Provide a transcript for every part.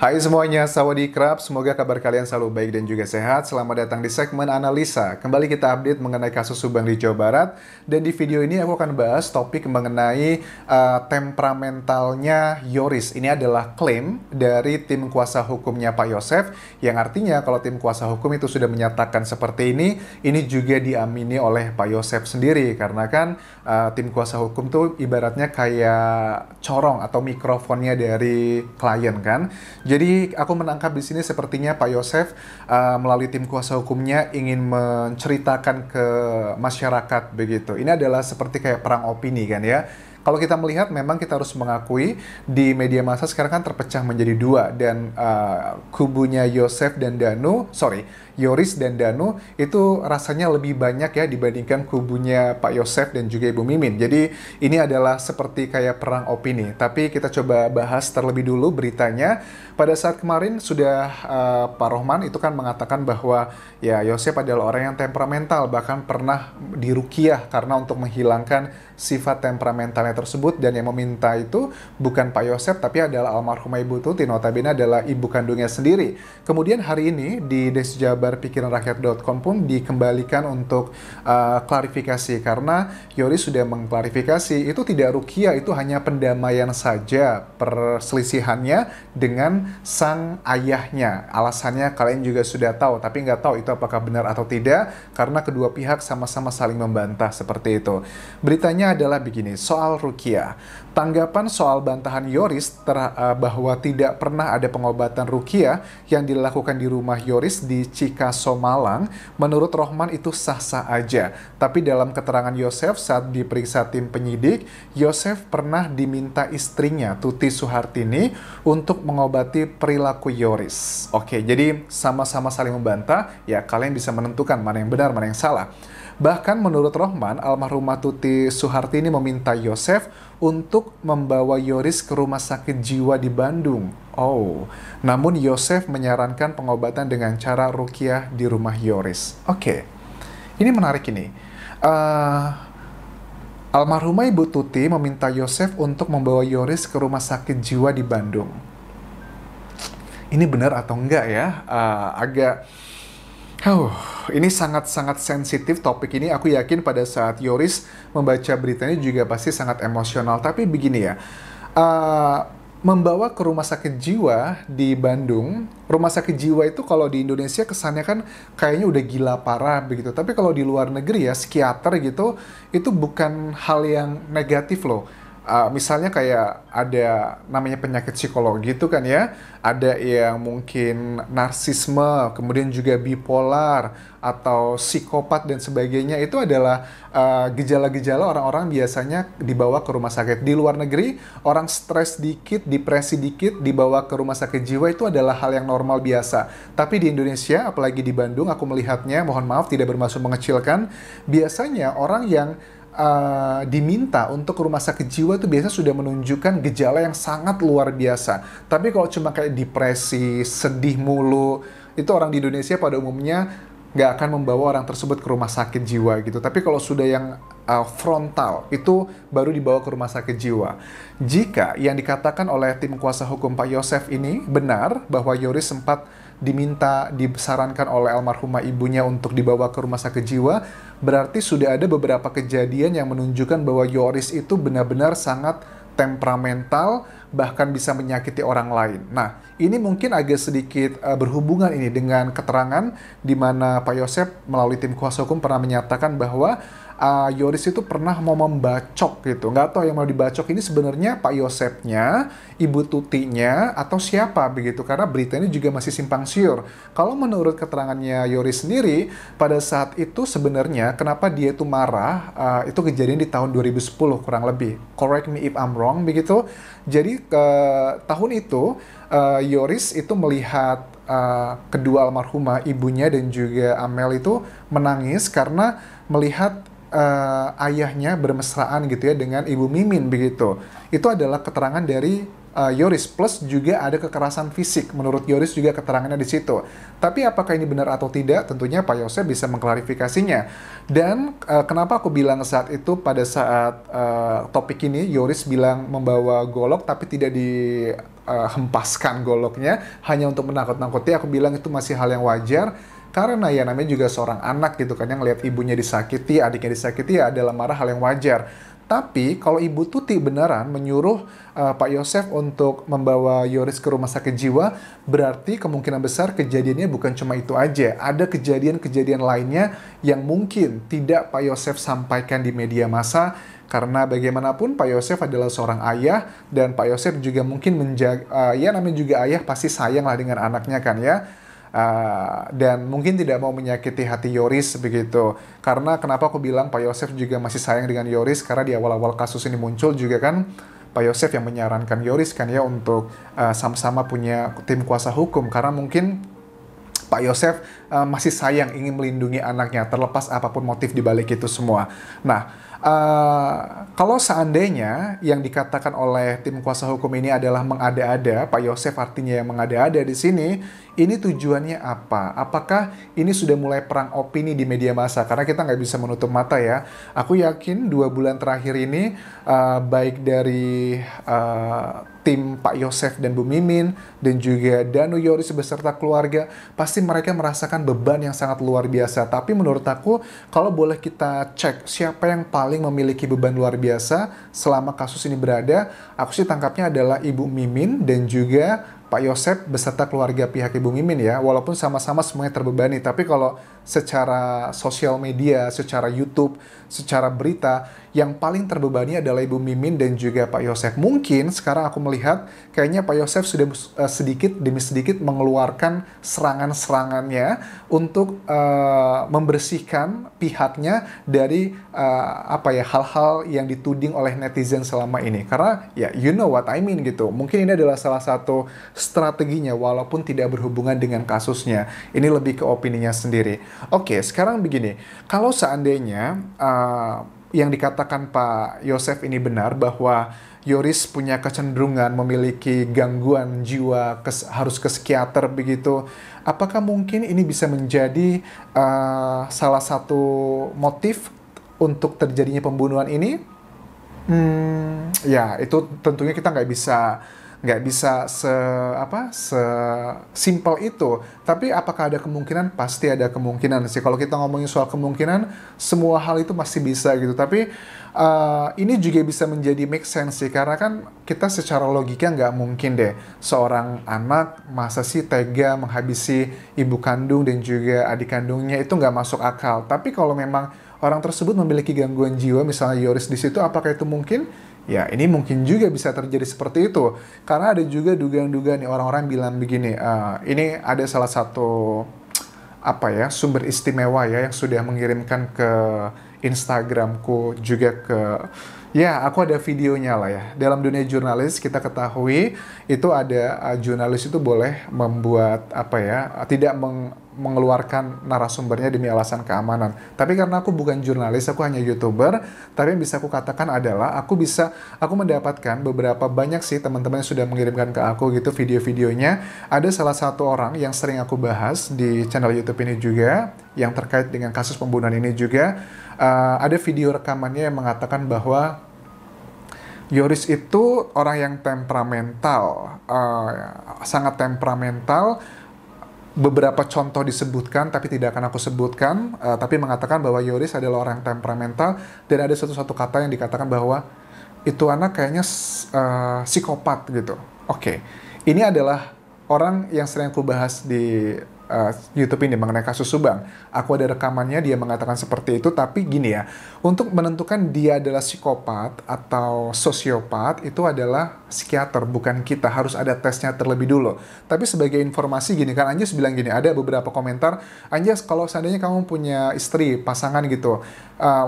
Hai semuanya, Sawadee-krap. Semoga kabar kalian selalu baik dan juga sehat. Selamat datang di segmen Analisa. Kembali kita update mengenai kasus Subang di Jawa Barat. Dan di video ini aku akan bahas topik mengenai temperamentalnya Yoris. Ini adalah klaim dari tim kuasa hukumnya Pak Yosef, yang artinya kalau tim kuasa hukum itu sudah menyatakan seperti ini juga diamini oleh Pak Yosef sendiri. Karena kan tim kuasa hukum tuh ibaratnya kayak corong atau mikrofonnya dari klien kan. Jadi aku menangkap di sini sepertinya Pak Yosef melalui tim kuasa hukumnya ingin menceritakan ke masyarakat begitu. Ini adalah seperti kayak perang opini kan ya. Kalau kita melihat memang kita harus mengakui di media massa sekarang kan terpecah menjadi dua, dan kubunya Yoris dan Danu itu rasanya lebih banyak ya dibandingkan kubunya Pak Yosef dan juga Ibu Mimin. Jadi ini adalah seperti kayak perang opini. Tapi kita coba bahas terlebih dulu beritanya. Pada saat kemarin sudah Pak Rohman itu kan mengatakan bahwa ya Yosef adalah orang yang temperamental, bahkan pernah diruqyah karena untuk menghilangkan sifat temperamentalnya tersebut, dan yang meminta itu bukan Pak Yosef tapi adalah almarhumah Ibu Tuti, notabene adalah ibu kandungnya sendiri. Kemudian hari ini di desjabarpikiranrakyat.com pun dikembalikan untuk klarifikasi, karena Yoris sudah mengklarifikasi itu tidak ruqyah, itu hanya pendamaian saja perselisihannya dengan sang ayahnya. Alasannya kalian juga sudah tahu, tapi nggak tahu itu apakah benar atau tidak, karena kedua pihak sama-sama saling membantah seperti itu. Beritanya adalah begini, soal ruqyah. Tanggapan soal bantahan Yoris bahwa tidak pernah ada pengobatan ruqyah yang dilakukan di rumah Yoris di Cikaso, Malang, menurut Rohman itu sah-sah aja. Tapi dalam keterangan Yosef saat diperiksa tim penyidik, Yosef pernah diminta istrinya, Tuti Suhartini, untuk mengobati perilaku Yoris. Oke, jadi sama-sama saling membantah, ya kalian bisa menentukan mana yang benar, mana yang salah. Bahkan menurut Rohman, almarhumah Tuti Suhartini meminta Yosef untuk membawa Yoris ke rumah sakit jiwa di Bandung. Oh, namun Yosef menyarankan pengobatan dengan cara ruqyah di rumah Yoris. Oke, ini menarik ini. Almarhumah Ibu Tuti meminta Yosef untuk membawa Yoris ke rumah sakit jiwa di Bandung. Ini benar atau enggak ya? Ini sangat-sangat sensitif topik ini. Aku yakin pada saat Yoris membaca berita ini juga pasti sangat emosional. Tapi begini ya, membawa ke rumah sakit jiwa di Bandung, rumah sakit jiwa itu kalau di Indonesia kesannya kan kayaknya udah gila parah begitu. Tapi kalau di luar negeri ya, psikiater gitu, itu bukan hal yang negatif loh. Misalnya kayak ada namanya penyakit psikologi itu kan ya, ada yang mungkin narsisme, kemudian juga bipolar atau psikopat dan sebagainya. Itu adalah gejala-gejala orang-orang biasanya dibawa ke rumah sakit. Di luar negeri, orang stres dikit, depresi dikit, dibawa ke rumah sakit jiwa itu adalah hal yang normal biasa. Tapi di Indonesia, apalagi di Bandung, aku melihatnya, mohon maaf tidak bermaksud mengecilkan, biasanya orang yang diminta untuk ke rumah sakit jiwa itu biasa sudah menunjukkan gejala yang sangat luar biasa. Tapi kalau cuma kayak depresi, sedih mulu, itu orang di Indonesia pada umumnya nggak akan membawa orang tersebut ke rumah sakit jiwa gitu. Tapi kalau sudah yang frontal, itu baru dibawa ke rumah sakit jiwa. Jika yang dikatakan oleh tim kuasa hukum Pak Yosef ini benar, bahwa Yoris sempat disarankan oleh almarhumah ibunya untuk dibawa ke rumah sakit jiwa, berarti sudah ada beberapa kejadian yang menunjukkan bahwa Yoris itu benar-benar sangat temperamental, bahkan bisa menyakiti orang lain. Nah, ini mungkin agak sedikit berhubungan ini dengan keterangan di mana Pak Yosef melalui tim kuasa hukum pernah menyatakan bahwa Yoris itu pernah mau membacok gitu. Nggak tahu yang mau dibacok ini sebenarnya Pak Yosefnya, Ibu Tutinya, atau siapa begitu. Karena berita ini juga masih simpang siur. Kalau menurut keterangannya Yoris sendiri, pada saat itu sebenarnya kenapa dia itu marah, itu kejadian di tahun 2010 kurang lebih. Correct me if I'm wrong begitu. Jadi tahun itu Yoris itu melihat kedua almarhumah ibunya dan juga Amel itu menangis karena melihat ayahnya bermesraan gitu ya dengan Ibu Mimin begitu. Itu adalah keterangan dari Yoris, plus juga ada kekerasan fisik. Menurut Yoris juga keterangannya di situ. Tapi apakah ini benar atau tidak? Tentunya Pak Yosef bisa mengklarifikasinya. Dan kenapa aku bilang saat itu pada saat topik ini Yoris bilang membawa golok tapi tidak di hempaskan goloknya hanya untuk menakut-nakuti. Aku bilang itu masih hal yang wajar. Karena ya namanya juga seorang anak gitu kan, yang ngeliat ibunya disakiti, adiknya disakiti, ya adalah marah, hal yang wajar. Tapi kalau Ibu Tuti beneran menyuruh Pak Yosef untuk membawa Yoris ke rumah sakit jiwa, berarti kemungkinan besar kejadiannya bukan cuma itu aja. Ada kejadian-kejadian lainnya yang mungkin tidak Pak Yosef sampaikan di media massa, karena bagaimanapun Pak Yosef adalah seorang ayah, dan Pak Yosef juga mungkin menjaga, ya namanya juga ayah pasti sayang lah dengan anaknya kan ya. Dan mungkin tidak mau menyakiti hati Yoris begitu. Karena kenapa aku bilang Pak Yosef juga masih sayang dengan Yoris, karena di awal-awal kasus ini muncul juga kan Pak Yosef yang menyarankan Yoris kan ya untuk sama-sama punya tim kuasa hukum, karena mungkin Pak Yosef masih sayang, ingin melindungi anaknya terlepas apapun motif dibalik itu semua. Nah, kalau seandainya yang dikatakan oleh tim kuasa hukum ini adalah mengada-ada, Pak Yosef artinya yang mengada-ada di sini, ini tujuannya apa? Apakah ini sudah mulai perang opini di media massa? Karena kita nggak bisa menutup mata ya. Aku yakin 2 bulan terakhir ini, baik dari tim Pak Yosef dan Bu Mimin, dan juga Danu Yoris beserta keluarga, pasti mereka merasakan beban yang sangat luar biasa. Tapi menurut aku, kalau boleh kita cek siapa yang paling memiliki beban luar biasa selama kasus ini berada, aku sih tangkapnya adalah Ibu Mimin dan juga Pak Yosef beserta keluarga pihak Ibu Mimin ya. Walaupun sama-sama semuanya terbebani, tapi kalau secara sosial media, secara YouTube, secara berita, yang paling terbebani adalah Ibu Mimin dan juga Pak Yosef. Mungkin sekarang aku melihat kayaknya Pak Yosef sudah sedikit demi sedikit mengeluarkan serangan-serangannya untuk membersihkan pihaknya dari hal-hal yang dituding oleh netizen selama ini. Karena ya you know what I mean gitu. Mungkin ini adalah salah satu strateginya walaupun tidak berhubungan dengan kasusnya. Ini lebih ke opininya sendiri. Oke, sekarang begini. Kalau seandainya yang dikatakan Pak Yosef ini benar, bahwa Yoris punya kecenderungan memiliki gangguan jiwa, harus ke psikiater begitu, apakah mungkin ini bisa menjadi salah satu motif untuk terjadinya pembunuhan ini? Ya itu tentunya kita nggak bisa sesimpel itu. Tapi apakah ada kemungkinan? Pasti ada kemungkinan sih. Kalau kita ngomongin soal kemungkinan, semua hal itu masih bisa gitu. Tapi ini juga bisa menjadi make sense sih, karena kan kita secara logika nggak mungkin deh seorang anak masa sih tega menghabisi ibu kandung dan juga adik kandungnya, itu nggak masuk akal. Tapi kalau memang orang tersebut memiliki gangguan jiwa, misalnya Yoris di situ, apakah itu mungkin? Ya, ini mungkin juga bisa terjadi seperti itu. Karena ada juga dugaan-dugaan nih, orang-orang bilang begini, ini ada salah satu sumber istimewa ya yang sudah mengirimkan ke Instagramku, juga ke aku ada videonya lah ya. Dalam dunia jurnalis kita ketahui itu ada jurnalis itu boleh membuat tidak mengeluarkan narasumbernya demi alasan keamanan. Tapi karena aku bukan jurnalis, aku hanya YouTuber, tapi yang bisa aku katakan adalah aku mendapatkan beberapa banyak sih teman-teman yang sudah mengirimkan ke aku gitu video-videonya. Ada salah satu orang yang sering aku bahas di channel YouTube ini juga, yang terkait dengan kasus pembunuhan ini juga. Ada video rekamannya yang mengatakan bahwa Yoris itu orang yang temperamental, sangat temperamental. Beberapa contoh disebutkan, tapi tidak akan aku sebutkan, tapi mengatakan bahwa Yoris adalah orang temperamental, dan ada satu kata yang dikatakan bahwa itu anak kayaknya psikopat gitu. Oke. Ini adalah orang yang sering aku bahas di YouTube ini mengenai kasus Subang. Aku ada rekamannya, dia mengatakan seperti itu. Tapi gini ya, untuk menentukan dia adalah psikopat atau sosiopat itu adalah psikiater, bukan kita. Harus ada tesnya terlebih dulu. Tapi sebagai informasi gini kan, Anjas bilang gini, ada beberapa komentar, Anjas kalau seandainya kamu punya istri, pasangan gitu,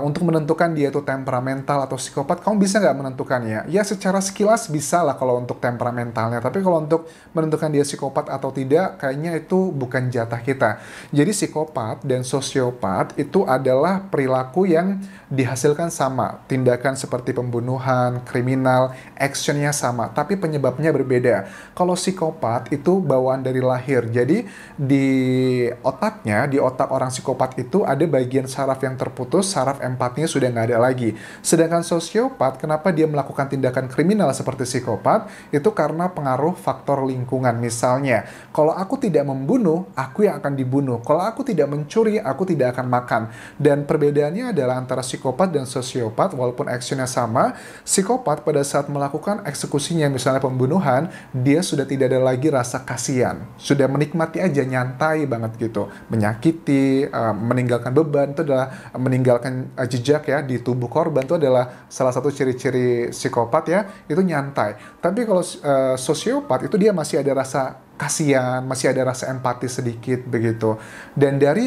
untuk menentukan dia itu temperamental atau psikopat, kamu bisa nggak menentukannya? Ya secara sekilas bisa lah kalau untuk temperamentalnya, tapi kalau untuk menentukan dia psikopat atau tidak, kayaknya itu bukan jatah kita. Jadi psikopat dan sosiopat itu adalah perilaku yang dihasilkan sama, tindakan seperti pembunuhan, kriminal, actionnya sama. sama, tapi penyebabnya berbeda. Kalau psikopat itu bawaan dari lahir. Jadi di otaknya, di otak orang psikopat itu ada bagian saraf yang terputus, saraf empatinya sudah nggak ada lagi. Sedangkan sosiopat, kenapa dia melakukan tindakan kriminal seperti psikopat? Itu karena pengaruh faktor lingkungan. Misalnya, kalau aku tidak membunuh, aku yang akan dibunuh. Kalau aku tidak mencuri, aku tidak akan makan. Dan perbedaannya adalah antara psikopat dan sosiopat, walaupun actionnya sama, psikopat pada saat melakukan eksekusinya, misalnya pembunuhan, dia sudah tidak ada lagi rasa kasihan. Sudah menikmati aja, nyantai banget gitu. Menyakiti, meninggalkan beban, itu adalah meninggalkan jejak ya di tubuh korban, itu adalah salah satu ciri-ciri psikopat ya, itu nyantai. Tapi kalau sosiopat itu dia masih ada rasa kasihan, masih ada rasa empati sedikit begitu. Dan dari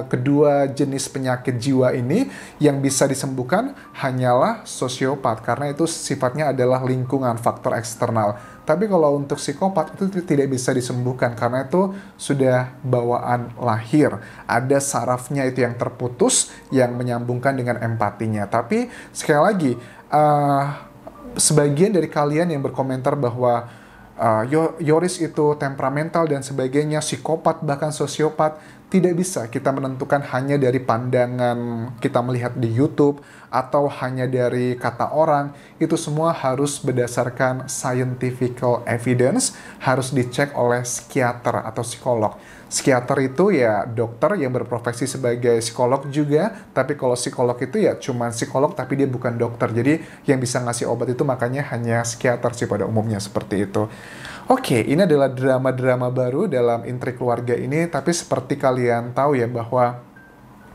kedua jenis penyakit jiwa ini yang bisa disembuhkan hanyalah sosiopat karena itu sifatnya adalah lingkungan, faktor eksternal. Tapi kalau untuk psikopat itu tidak bisa disembuhkan karena itu sudah bawaan lahir. Ada sarafnya itu yang terputus yang menyambungkan dengan empatinya. Tapi sekali lagi, sebagian dari kalian yang berkomentar bahwa Yoris itu temperamental dan sebagainya, psikopat bahkan sosiopat, tidak bisa kita menentukan hanya dari pandangan kita melihat di YouTube atau hanya dari kata orang. Itu semua harus berdasarkan scientific evidence, harus dicek oleh psikiater atau psikolog. Psikiater itu ya dokter yang berprofesi sebagai psikolog juga, tapi kalau psikolog itu ya cuma psikolog tapi dia bukan dokter. Jadi yang bisa ngasih obat itu makanya hanya psikiater sih pada umumnya seperti itu. Oke, ini adalah drama-drama baru dalam Intrik Keluarga ini, tapi seperti kalian tahu ya bahwa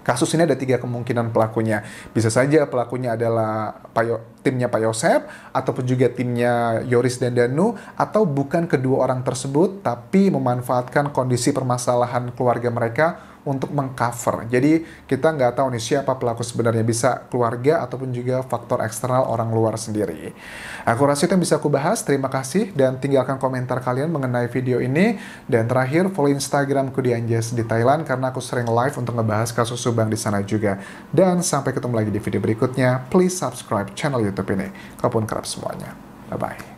kasus ini ada 3 kemungkinan pelakunya. Bisa saja pelakunya adalah timnya Pak Yosep, ataupun juga timnya Yoris dan Danu, atau bukan kedua orang tersebut, tapi memanfaatkan kondisi permasalahan keluarga mereka untuk mengcover. Jadi kita nggak tahu nih siapa pelaku sebenarnya, bisa keluarga ataupun juga faktor eksternal orang luar sendiri. Aku rasa itu yang bisa aku bahas. Terima kasih dan tinggalkan komentar kalian mengenai video ini. Dan terakhir follow Instagramku di Anjas di Thailand karena aku sering live untuk ngebahas kasus Subang di sana juga. Dan sampai ketemu lagi di video berikutnya. Please subscribe channel YouTube ini. Kapun kerap semuanya. Bye bye.